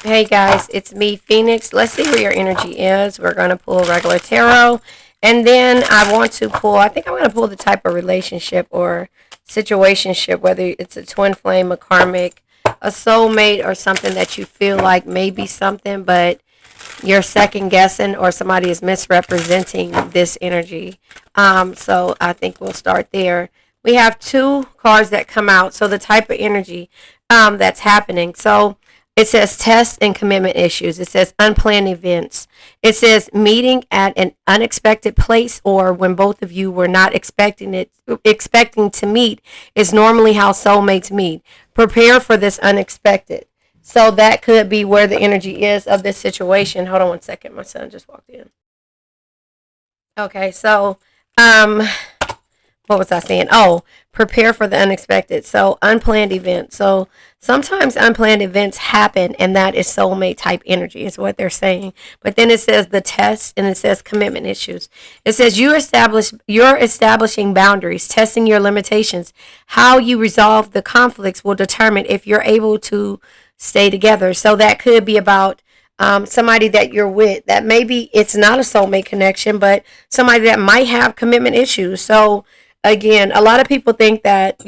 Hey guys, it's me, Phoenix. Let's see where your energy is. We're going to pull regular tarot. And then I think I'm going to pull the type of relationship or situationship, whether it's a twin flame, a karmic, a soulmate, or something that you feel like may be something, but you're second guessing or somebody is misrepresenting this energy. So I think we'll start there. We have two cards that come out. So the type of energy that's happening. So it says test and commitment issues. It says unplanned events. It says meeting at an unexpected place or when both of you were not expecting to meet is normally how soulmates meet. Prepare for this unexpected. So that could be where the energy is of this situation. Hold on one second. My son just walked in. Okay, so um what was I saying? Oh, prepare for the unexpected. So unplanned events. So sometimes unplanned events happen, and that is soulmate type energy, is what they're saying. But then it says the test, and it says commitment issues. It says you're establishing boundaries, testing your limitations. How you resolve the conflicts will determine if you're able to stay together. So that could be about somebody that you're with that maybe it's not a soulmate connection, but somebody that might have commitment issues. So again, a lot of people think that,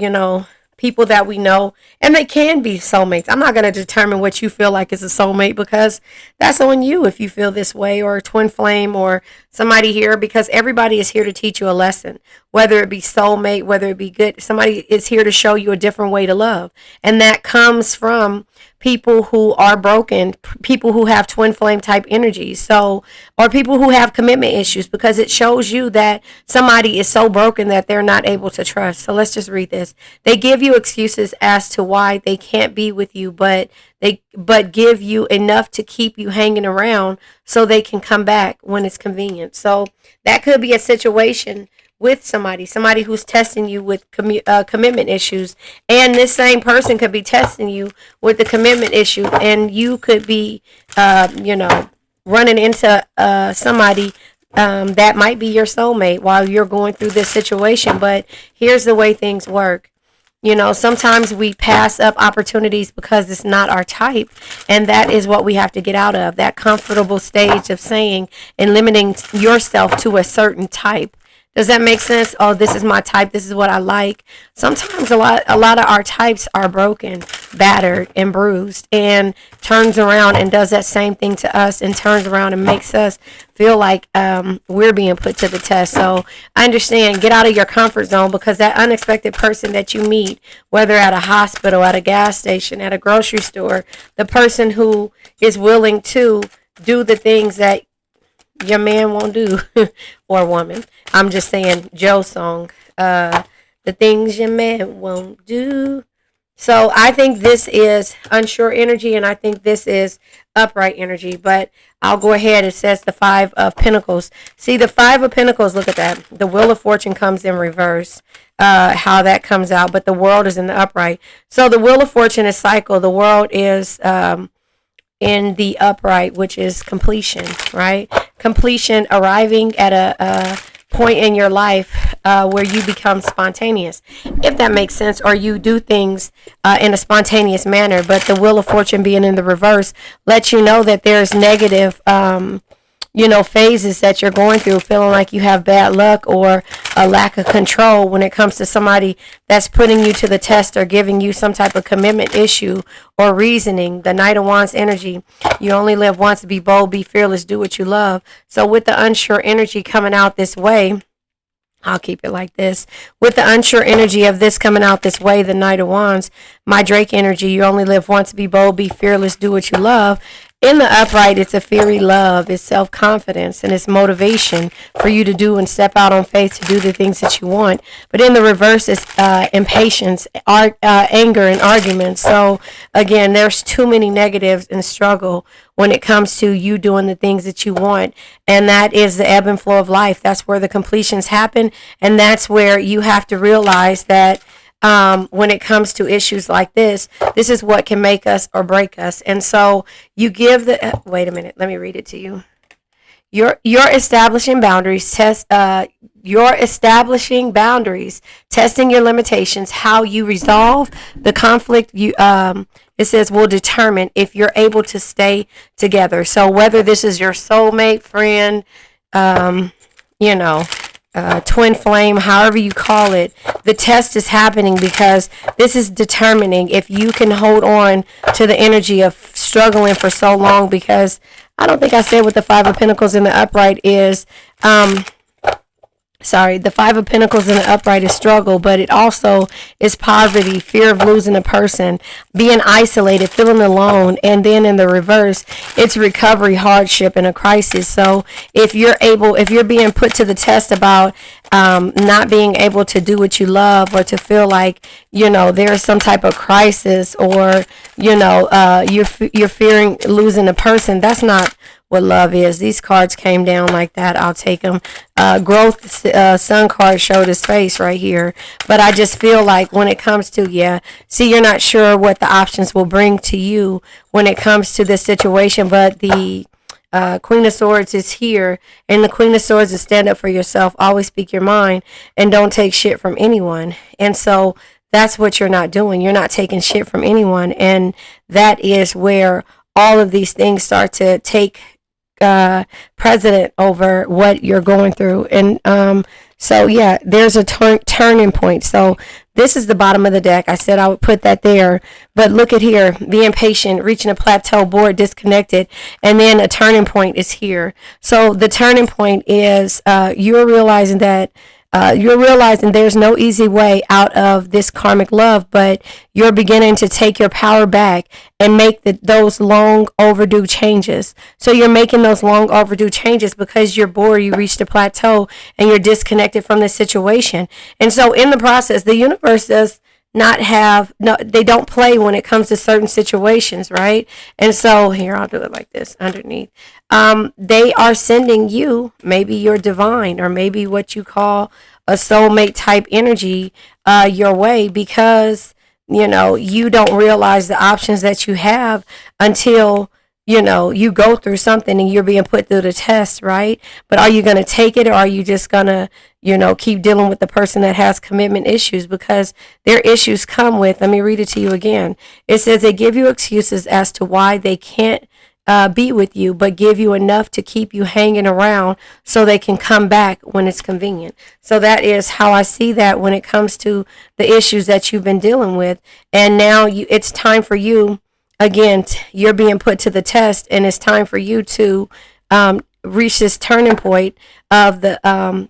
people that we know, and they can be soulmates. I'm not going to determine what you feel like is a soulmate because that's on you if you feel this way, or a twin flame, or somebody here, because everybody is here to teach you a lesson, whether it be soulmate, whether it be good. Somebody is here to show you a different way to love. And that comes from people who are broken, people who have twin flame type energies, so, or people who have commitment issues, because it shows you that somebody is so broken that they're not able to trust. So let's just read this. They give you excuses as to why they can't be with you, but give you enough to keep you hanging around so they can come back when it's convenient. So that could be a situation with somebody who's testing you with commitment issues, and this same person could be testing you with the commitment issue, and you could be running into somebody that might be your soulmate while you're going through this situation. But here's the way things work. Sometimes we pass up opportunities because it's not our type, and that is what we have to get out of, that comfortable stage of saying and limiting yourself to a certain type. Does that make sense? Oh, this is my type. This is what I like. Sometimes a lot of our types are broken, battered, and bruised, and turns around and does that same thing to us, and turns around and makes us feel like we're being put to the test. So I understand. Get out of your comfort zone, because that unexpected person that you meet, whether at a hospital, at a gas station, at a grocery store, the person who is willing to do the things that your man won't do or woman. I'm just saying Joe's song, the things your man won't do. So I think this is unsure energy, and I think this is upright energy, but I'll go ahead. It says the Five of Pentacles. See, the Five of Pentacles, look at that. The Wheel of Fortune comes in reverse, how that comes out, but the World is in the upright. So the Wheel of Fortune is cycle. The World is in the upright, which is completion, right? Completion, arriving at a point in your life where you become spontaneous, if that makes sense, or you do things in a spontaneous manner. But the Wheel of Fortune being in the reverse lets you know that there's negative phases that you're going through, feeling like you have bad luck or a lack of control when it comes to somebody that's putting you to the test or giving you some type of commitment issue or reasoning. The Knight of Wands energy, you only live once, be bold, be fearless, do what you love. So with the unsure energy coming out this way, I'll keep it like this. With the unsure energy of this coming out this way, the Knight of Wands, my Drake energy, you only live once, be bold, be fearless, do what you love. In the upright, it's a fiery love, it's self-confidence, and it's motivation for you to do and step out on faith to do the things that you want. But in the reverse, it's impatience, anger, and arguments. So again, there's too many negatives and struggle when it comes to you doing the things that you want. And that is the ebb and flow of life. That's where the completions happen. And that's where you have to realize that when it comes to issues like this is what can make us or break us. And so you give the, wait a minute, let me read it to you. You're establishing boundaries, you're establishing boundaries, testing your limitations, how you resolve the conflict. It it says will determine if you're able to stay together. So whether this is your soulmate, friend, you know, twin flame, however you call it, the test is happening because this is determining if you can hold on to the energy of struggling for so long. Because I don't think I said what the Five of Pentacles in the upright is. The Five of Pentacles in the upright is struggle, but it also is poverty, fear of losing a person, being isolated, feeling alone, and then in the reverse, it's recovery, hardship, and a crisis. So if you're being put to the test about not being able to do what you love, or to feel like, there's some type of crisis, or, you're fearing losing a person, that's not what love is. These cards came down like that. I'll take them. Growth sun card showed his face right here. But I just feel like when it comes to, you're not sure what the options will bring to you when it comes to this situation. But the Queen of Swords is here. And the Queen of Swords is stand up for yourself. Always speak your mind. And don't take shit from anyone. And so that's what you're not doing. You're not taking shit from anyone. And that is where all of these things start to take precedent over what you're going through. And there's a turning point. So this is the bottom of the deck. I said I would put that there, but look at here, being patient, reaching a plateau, bored, disconnected, and then a turning point is here. So the turning point is you're realizing there's no easy way out of this karmic love, but you're beginning to take your power back and make those long overdue changes. So you're making those long overdue changes because you're bored, you reached a plateau, and you're disconnected from the situation. And so in the process, the universe does not have, no, they don't play when it comes to certain situations, right? And so here, I'll do it like this underneath. They are sending you, maybe your divine, or maybe what you call a soulmate type energy your way, because you don't realize the options that you have until you go through something and you're being put through the test, right? But are you going to take it, or are you just going to keep dealing with the person that has commitment issues? Because their issues come with, let me read it to you again. It says they give you excuses as to why they can't be with you, but give you enough to keep you hanging around so they can come back when it's convenient. So that is how I see that when it comes to the issues that you've been dealing with. And now it's time for you, again, you're being put to the test, and it's time for you to reach this turning point of the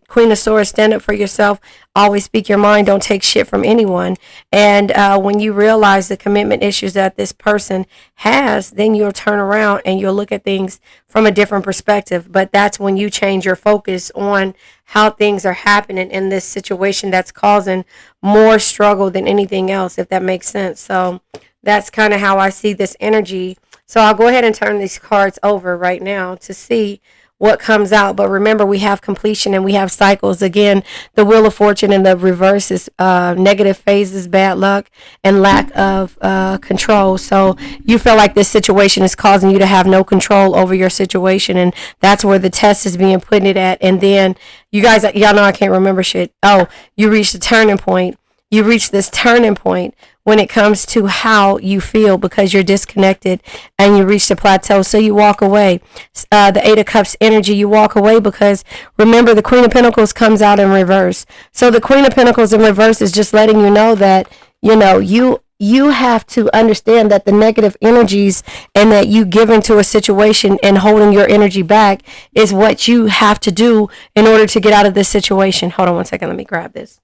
Queen of Swords. Stand up for yourself. Always speak your mind. Don't take shit from anyone. And when you realize the commitment issues that this person has, then you'll turn around and you'll look at things from a different perspective. But that's when you change your focus on how things are happening in this situation that's causing more struggle than anything else, if that makes sense. So that's kind of how I see this energy. So I'll go ahead and turn these cards over right now to see what comes out. But remember, we have completion and we have cycles. Again, the Wheel of Fortune in the reverse is negative phases, bad luck, and lack of control. So you feel like this situation is causing you to have no control over your situation, and that's where the test is being put it at. And then y'all know I can't remember shit. Oh, you reach the turning point. You reach this turning point when it comes to how you feel, because you're disconnected and you reach the plateau. So you walk away. The Eight of Cups energy, you walk away because, remember, the Queen of Pentacles comes out in reverse. So the Queen of Pentacles in reverse is just letting you know that, you have to understand that the negative energies and that you give into a situation and holding your energy back is what you have to do in order to get out of this situation. Hold on one second. Let me grab this.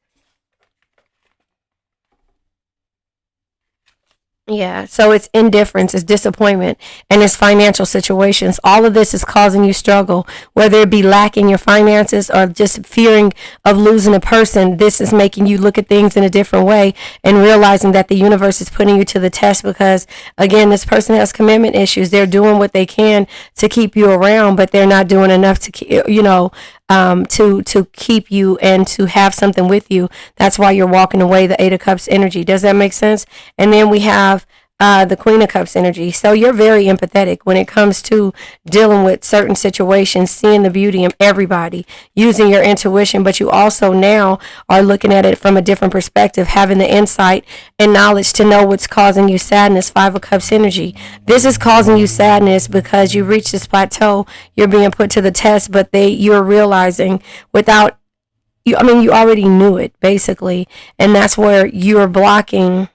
Yeah, so it's indifference, it's disappointment, and it's financial situations. All of this is causing you struggle, whether it be lack in your finances or just fearing of losing a person. This is making you look at things in a different way and realizing that the universe is putting you to the test because, again, this person has commitment issues. They're doing what they can to keep you around, but they're not doing enough to, to keep you and to have something with you. That's why you're walking away, the Eight of Cups energy. Does that make sense? And then we have the Queen of Cups energy. So you're very empathetic when it comes to dealing with certain situations, seeing the beauty in everybody, using your intuition, but you also now are looking at it from a different perspective, having the insight and knowledge to know what's causing you sadness. Five of Cups energy. This is causing you sadness because you reach this plateau. You're being put to the test, but you're realizing without you, I mean, you already knew it basically, and that's where you're blocking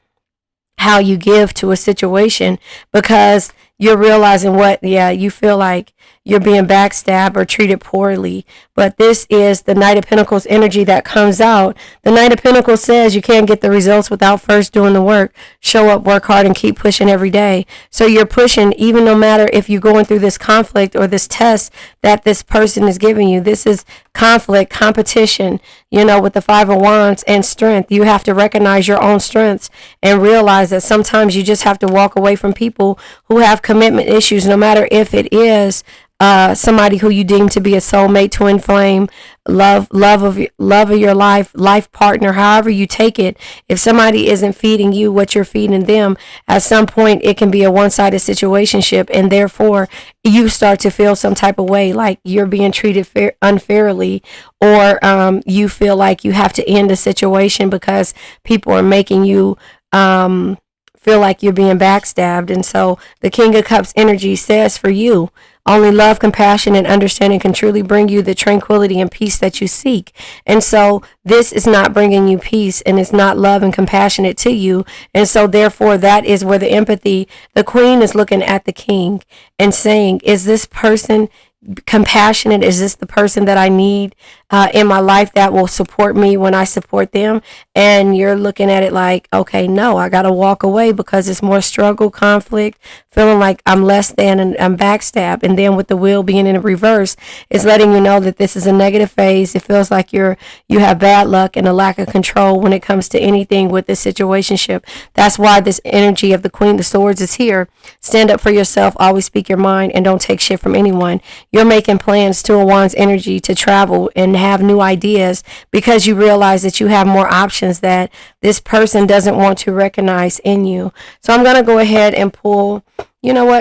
how you give to a situation because you're realizing you feel like you're being backstabbed or treated poorly. But this is the Knight of Pentacles energy that comes out. The Knight of Pentacles says you can't get the results without first doing the work. Show up, work hard, and keep pushing every day. So you're pushing even no matter if you're going through this conflict or this test that this person is giving you. This is conflict, competition, with the Five of Wands and strength. You have to recognize your own strengths and realize that sometimes you just have to walk away from people who have commitment issues, no matter if it is somebody who you deem to be a soulmate, twin flame, love of your life partner, however you take it. If somebody isn't feeding you what you're feeding them, at some point it can be a one-sided situationship, and therefore you start to feel some type of way, like you're being treated unfairly, or you feel like you have to end a situation because people are making you feel like you're being backstabbed. And so the King of Cups energy says for you, only love, compassion, and understanding can truly bring you the tranquility and peace that you seek. And so this is not bringing you peace, and it's not love and compassionate to you. And so therefore that is where the empathy, the Queen is looking at the King and saying, is this person compassionate? Is this the person that I need in my life that will support me when I support them? And you're looking at it like, okay, no, I got to walk away because it's more struggle, conflict, feeling like I'm less than and I'm backstabbed. And then with the wheel being in reverse, it's letting you know that this is a negative phase. It feels like you have bad luck and a lack of control when it comes to anything with this situationship. That's why this energy of the Queen of Swords is here. Stand up for yourself, always speak your mind, and don't take shit from anyone. You're making plans, Two of Wands energy, to travel and have new ideas because you realize that you have more options that this person doesn't want to recognize in you. So I'm going to go ahead and pull,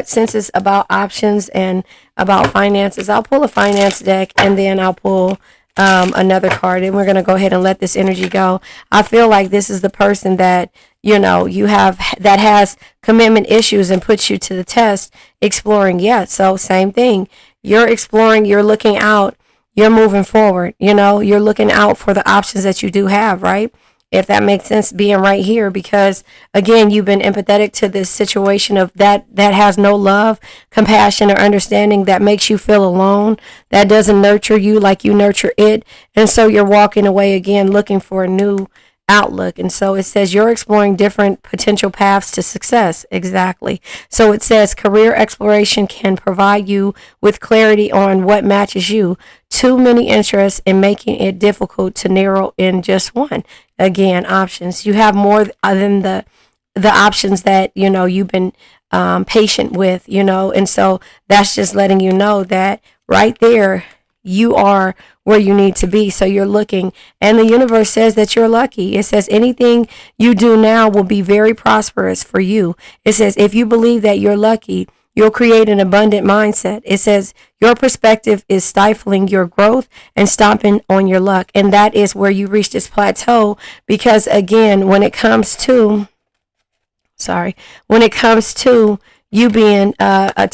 since it's about options and about finances, I'll pull a finance deck, and then I'll pull another card, and we're going to go ahead and let this energy go. I feel like this is the person that you have that has commitment issues and puts you to the test exploring. Yeah, so same thing. You're exploring, you're looking out, you're moving forward, you're looking out for the options that you do have, right? If that makes sense, being right here, because again, you've been empathetic to this situation of that has no love, compassion, or understanding, that makes you feel alone, that doesn't nurture you like you nurture it. And so you're walking away again, looking for a new outlook. And so it says you're exploring different potential paths to success. Exactly. So it says career exploration can provide you with clarity on what matches you. Too many interests in making it difficult to narrow in just one. Again, options. You have more than the options that you've been patient with, and so that's just letting you know that right there you are where you need to be. So you're looking, and the universe says that you're lucky. It says anything you do now will be very prosperous for you. It says if you believe that you're lucky, you'll create an abundant mindset. It says your perspective is stifling your growth and stomping on your luck. And that is where you reach this plateau, because again, when it comes to you being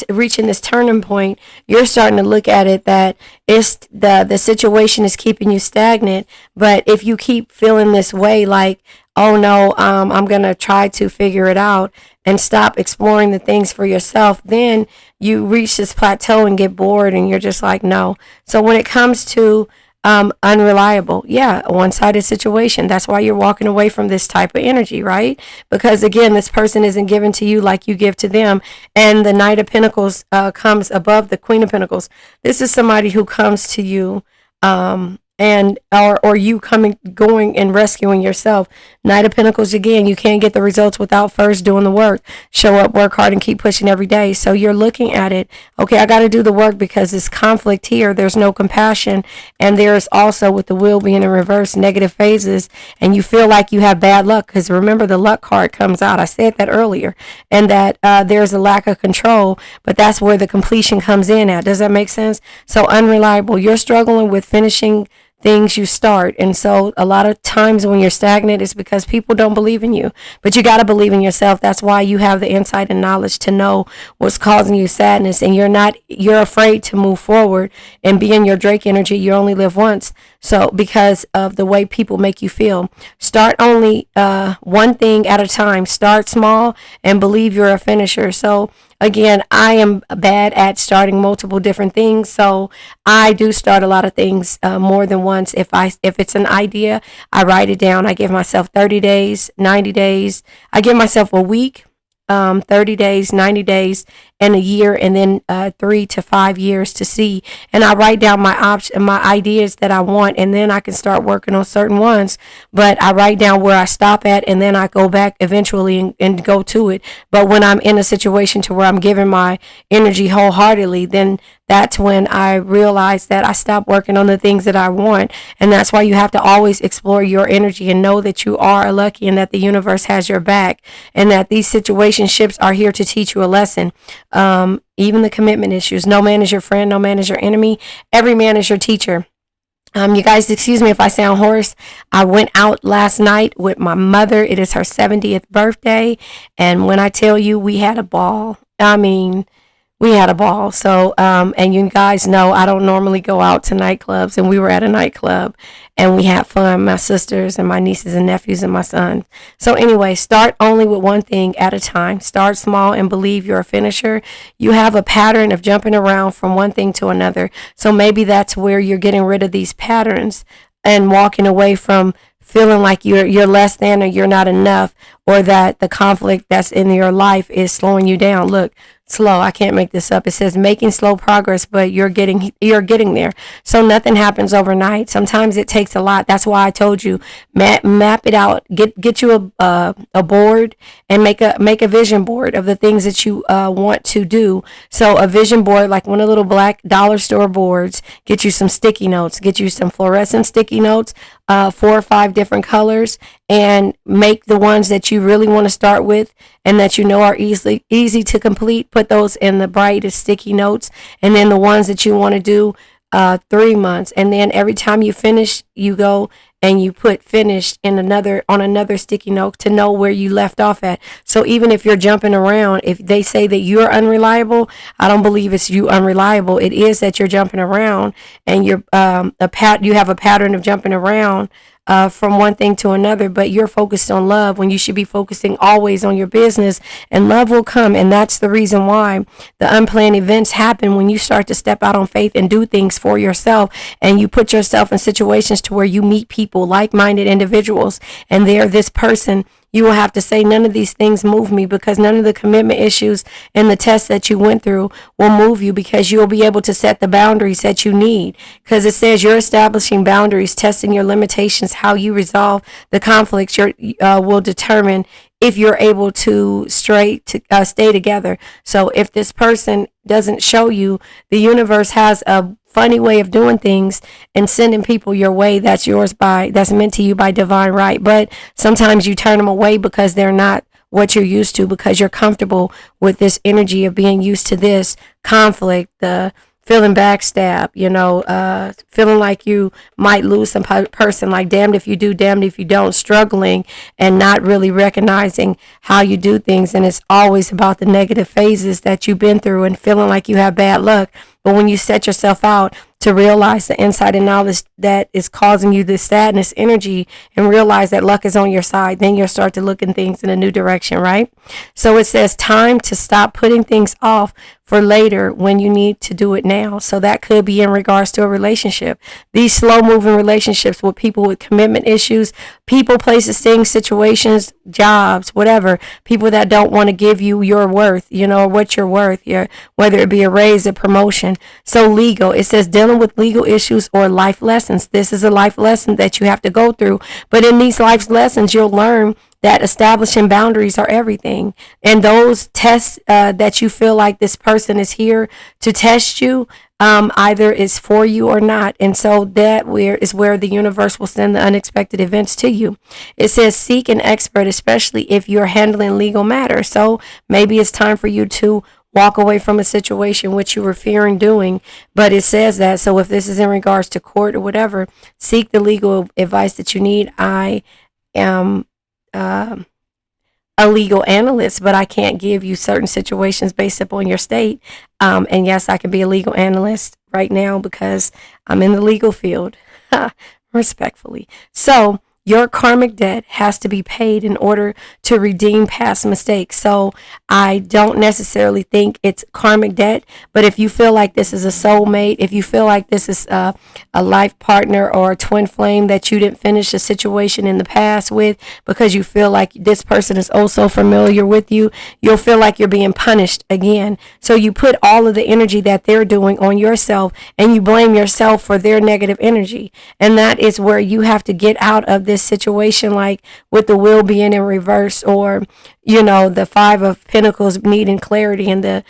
reaching this turning point, you're starting to look at it that it's the situation is keeping you stagnant. But if you keep feeling this way, like, oh no, I'm gonna try to figure it out and stop exploring the things for yourself, then you reach this plateau and get bored, and you're just like, no. So when it comes to unreliable, a one-sided situation, that's why you're walking away from this type of energy, right? Because again, this person isn't given to you like you give to them. And the Knight of Pentacles comes above the Queen of Pentacles. This is somebody who comes to you and or you going and rescuing yourself. Knight of Pentacles again, you can't get the results without first doing the work. Show up, work hard, and keep pushing every day. So you're looking at it, okay, I got to do the work because this conflict here, there's no compassion, and there's also, with the wheel being in reverse, negative phases, and you feel like you have bad luck, because remember, the luck card comes out. I said that earlier, and that there's a lack of control, but that's where the completion comes in at. Does that make sense? So unreliable. You're struggling with finishing things you start. And so a lot of times when you're stagnant, it's because people don't believe in you. But you got to believe in yourself. That's why you have the insight and knowledge to know what's causing you sadness. And you're afraid to move forward and be in your Drake energy. You only live once. So because of the way people make you feel, start only one thing at a time. Start small and believe you're a finisher. So again, I am bad at starting multiple different things, so I do start a lot of things more than once. If it's an idea, I write it down. I give myself 30 days, 90 days. I give myself a week, 30 days, 90 days, and a year, and then 3 to 5 years to see. And I write down my ideas that I want, and then I can start working on certain ones. But I write down where I stop at, and then I go back eventually and go to it. But when I'm in a situation to where I'm giving my energy wholeheartedly, then that's when I realize that I stop working on the things that I want. And that's why you have to always explore your energy and know that you are lucky and that the universe has your back, and that these situationships are here to teach you a lesson. Even the commitment issues. No man is your friend. No man is your enemy. Every man is your teacher. You guys, excuse me if I sound hoarse. I went out last night with my mother. It is her 70th birthday. And when I tell you, we had a ball. I mean, we had a ball. So, and you guys know I don't normally go out to nightclubs, and we were at a nightclub and we had fun, my sisters and my nieces and nephews and my son. So anyway, start only with one thing at a time. Start small and believe you're a finisher. You have a pattern of jumping around from one thing to another. So maybe that's where you're getting rid of these patterns and walking away from feeling like you're less than, or you're not enough, or that the conflict that's in your life is slowing you down. Look, slow. I can't make this up. It says making slow progress, but you're getting there. So nothing happens overnight. Sometimes it takes a lot. That's why I told you map it out. Get you a board and make a vision board of the things that you want to do. So a vision board, like one of the little black dollar store boards. Get you some sticky notes. Get you some fluorescent sticky notes, 4 or 5 different colors, and make the ones that you really want to start with and that you know are easy to complete. Put those in the brightest sticky notes, and then the ones that you want to do 3 months, and then every time you finish, you go and you put finished on another sticky note to know where you left off at. So even if you're jumping around, if they say that you're unreliable, I don't believe it's you unreliable. It is that you're jumping around, and you have a pattern of jumping around from one thing to another, but you're focused on love when you should be focusing always on your business, and love will come. And that's the reason why the unplanned events happen when you start to step out on faith and do things for yourself, and you put yourself in situations to where you meet people, like-minded individuals, and they're this person. You will have to say, none of these things move me, because none of the commitment issues and the tests that you went through will move you, because you'll be able to set the boundaries that you need. Because it says you're establishing boundaries, testing your limitations. How you resolve the conflicts will determine if you're able to stay together. So if this person doesn't show you, the universe has a funny way of doing things and sending people your way that's meant to you by divine right. But sometimes you turn them away because they're not what you're used to, because you're comfortable with this energy of being used to this conflict, the feeling backstab, feeling like you might lose some person, like damned if you do, damned if you don't, struggling and not really recognizing how you do things. And it's always about the negative phases that you've been through and feeling like you have bad luck. But when you set yourself out to realize the insight and knowledge that is causing you this sadness energy, and realize that luck is on your side, then you'll start to look in things in a new direction, right? So it says time to stop putting things off for later when you need to do it now. So that could be in regards to a relationship. These slow moving relationships with people with commitment issues, people, places, things, situations, jobs, whatever, people that don't want to give you your worth, what you're worth, whether it be a raise, a promotion. So legal, it says dealing with legal issues or life lessons. This is a life lesson that you have to go through. But in these life lessons, you'll learn that establishing boundaries are everything. And those tests that you feel like this person is here to test you, either is for you or not. And so that is where the universe will send the unexpected events to you. It says seek an expert, especially if you're handling legal matters. So maybe it's time for you to walk away from a situation which you were fearing doing, but it says that. So if this is in regards to court or whatever, seek the legal advice that you need. I am a legal analyst, but I can't give you certain situations based upon your state. And yes, I can be a legal analyst right now because I'm in the legal field, respectfully. So your karmic debt has to be paid in order to redeem past mistakes. So I don't necessarily think it's karmic debt, but if you feel like this is a soulmate, if you feel like this is a life partner or a twin flame that you didn't finish a situation in the past with because you feel like this person is oh so familiar with you, you'll feel like you're being punished again. So you put all of the energy that they're doing on yourself and you blame yourself for their negative energy. And that is where you have to get out of this situation, like with the wheel being in reverse, or the Five of Pentacles needing clarity, and the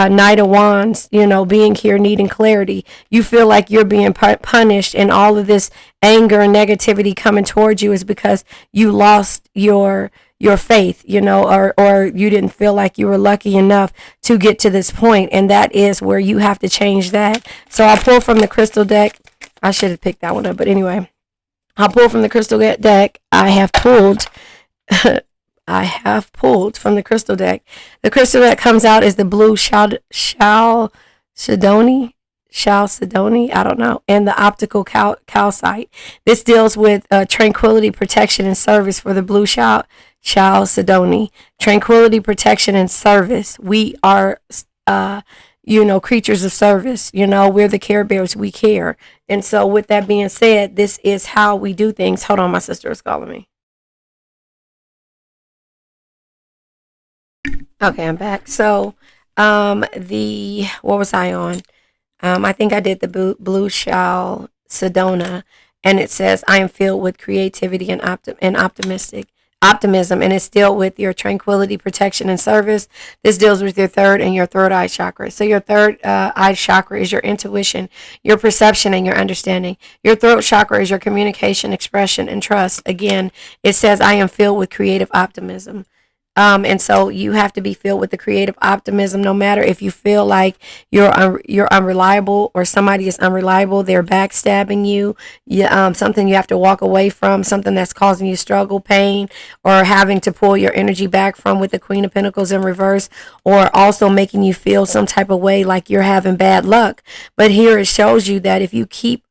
Knight of Wands being here needing clarity. You feel like you're being punished, and all of this anger and negativity coming towards you is because you lost your faith, or you didn't feel like you were lucky enough to get to this point. And that is where you have to change that. So I'll pull from the crystal deck. I should have picked that one up, but anyway, I'll pull from the crystal deck. I have pulled from the crystal deck. The crystal that comes out is the blue Chalcedony, I don't know, and the optical calcite. This deals with tranquility, protection, and service for the blue Chalcedony. Tranquility, protection, and service. We are creatures of service. We're the care bears. We care. And so with that being said, this is how we do things. Hold on, my sister is calling me. Okay, I'm back. So what was I on? I think I did the blue Chalcedona, and it says I am filled with creativity and optimism, and it's dealt with your tranquility, protection, and service. This deals with your third and your third eye chakra. So your third eye chakra is your intuition, your perception, and your understanding. Your throat chakra is your communication, expression, and trust. Again, it says I am filled with creative optimism. And so you have to be filled with the creative optimism, no matter if you feel like you're unreliable or somebody is unreliable, they're backstabbing you, something you have to walk away from, something that's causing you struggle, pain, or having to pull your energy back from with the Queen of Pentacles in reverse, or also making you feel some type of way like you're having bad luck. But here it shows you that if you keep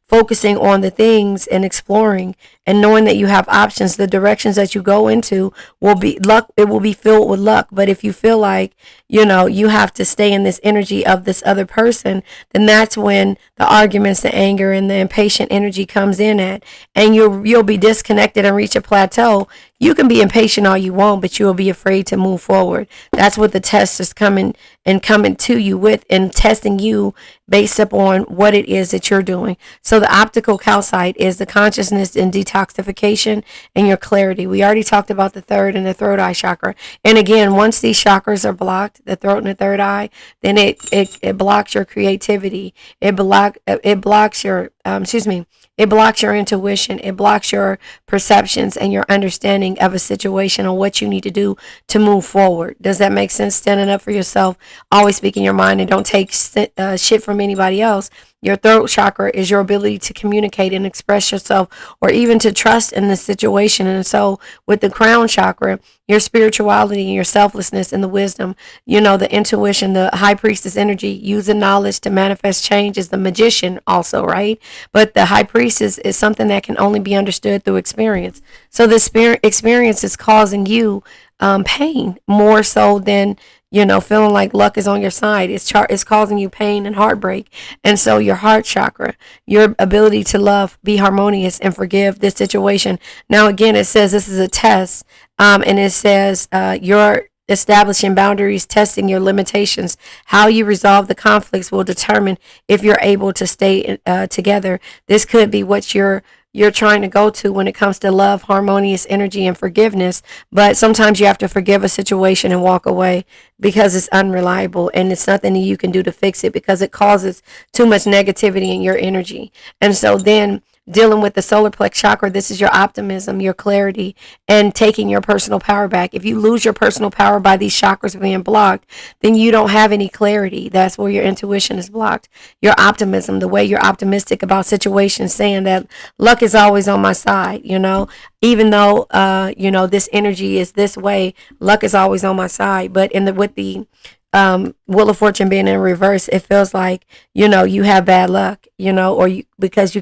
focusing on the things and exploring and knowing that you have options, the directions that you go into will be luck. It will be filled with luck. But if you feel like, you have to stay in this energy of this other person, then that's when the arguments, the anger, and the impatient energy comes in at, and you'll be disconnected and reach a plateau. You can be impatient all you want, but you'll be afraid to move forward. That's what the test is coming to you with, and testing you based upon what it is that you're doing. So the optical calcite is the consciousness and detoxification and your clarity. We already talked about the third and the third eye chakra. And again, once these chakras are blocked, the throat and the third eye, then it blocks your creativity. It blocks your it blocks your intuition. It blocks your perceptions and your understanding of a situation or what you need to do to move forward. Does that make sense? Standing up for yourself, always speaking your mind, and don't take shit from anybody else. Your throat chakra is your ability to communicate and express yourself, or even to trust in the situation. And so with the crown chakra, your spirituality and your selflessness and the wisdom, the intuition, the high priestess energy, using knowledge to manifest change, is the magician also, right? But the high priestess is something that can only be understood through experience. So this experience is causing you pain more so than feeling like luck is on your side. It's causing you pain and heartbreak. And so your heart chakra, your ability to love, be harmonious, and forgive this situation. Now, again, it says this is a test, and it says you're establishing boundaries, testing your limitations. How you resolve the conflicts will determine if you're able to stay together. This could be what you're trying to go to when it comes to love, harmonious energy, and forgiveness. But sometimes you have to forgive a situation and walk away because it's unreliable and it's nothing that you can do to fix it because it causes too much negativity in your energy. And so then dealing with the solar plex chakra, this is your optimism, your clarity, and taking your personal power back. If you lose your personal power by these chakras being blocked, then you don't have any clarity. That's where your intuition is blocked. Your optimism, the way you're optimistic about situations, saying that luck is always on my side, even though this energy is this way, luck is always on my side. But with the Wheel of Fortune being in reverse, it feels like you have bad luck, because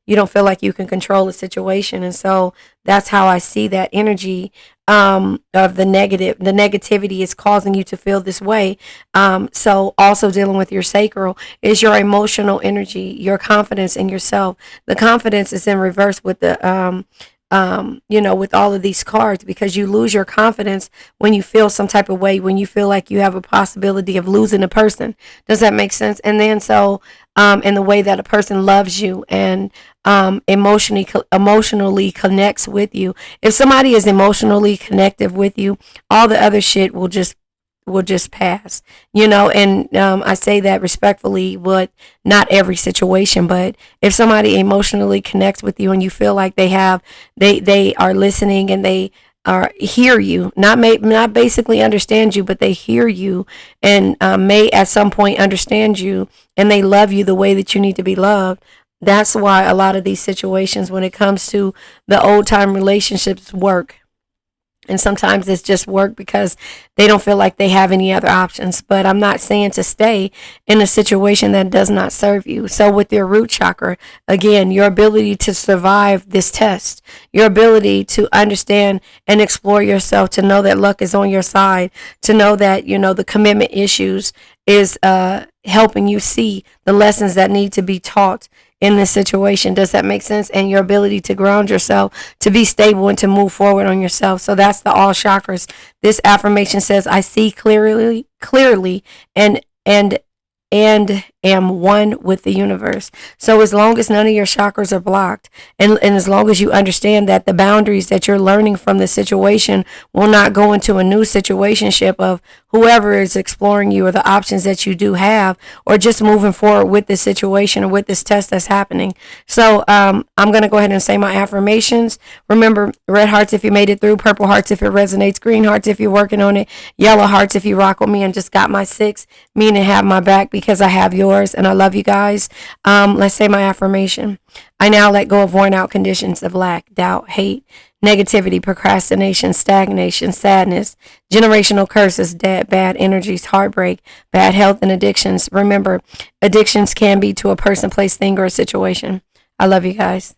you don't feel like you can control the situation. And so that's how I see that energy of the negativity is causing you to feel this way. So also dealing with your sacral is your emotional energy, your confidence in yourself. The confidence is in reverse with the with all of these cards, because you lose your confidence when you feel some type of way, when you feel like you have a possibility of losing a person. Does that make sense? And then in the way that a person loves you and emotionally connects with you. If somebody is emotionally connected with you, all the other shit will just pass, and I say that respectfully, but not every situation. But if somebody emotionally connects with you and you feel like they are listening and they hear you, not basically understand you, but they hear you and may at some point understand you, and they love you the way that you need to be loved. That's why a lot of these situations, when it comes to the old time relationships, work. And sometimes it's just work because they don't feel like they have any other options. But I'm not saying to stay in a situation that does not serve you. So with your root chakra, again, your ability to survive this test, your ability to understand and explore yourself, to know that luck is on your side, to know that, the commitment issues is helping you see the lessons that need to be taught in this situation. Does that make sense? And your ability to ground yourself, to be stable, and to move forward on yourself. So that's the all chakras. This affirmation says, I see clearly, and am one with the universe. So as long as none of your chakras are blocked, and as long as you understand that the boundaries that you're learning from the situation will not go into a new situationship of whoever is exploring you, or the options that you do have, or just moving forward with this situation or with this test that's happening. So I'm going to go ahead and say my affirmations. Remember, red hearts if you made it through, purple hearts if it resonates, green hearts if you're working on it, yellow hearts if you rock with me and just got my 6, meaning have my back because I have yours, and I love you guys. Let's say my affirmation. I now let go of worn out conditions of lack, doubt, hate, negativity, procrastination, stagnation, sadness, generational curses, debt, bad energies, heartbreak, bad health, and addictions. Remember, addictions can be to a person, place, thing, or a situation. I love you guys.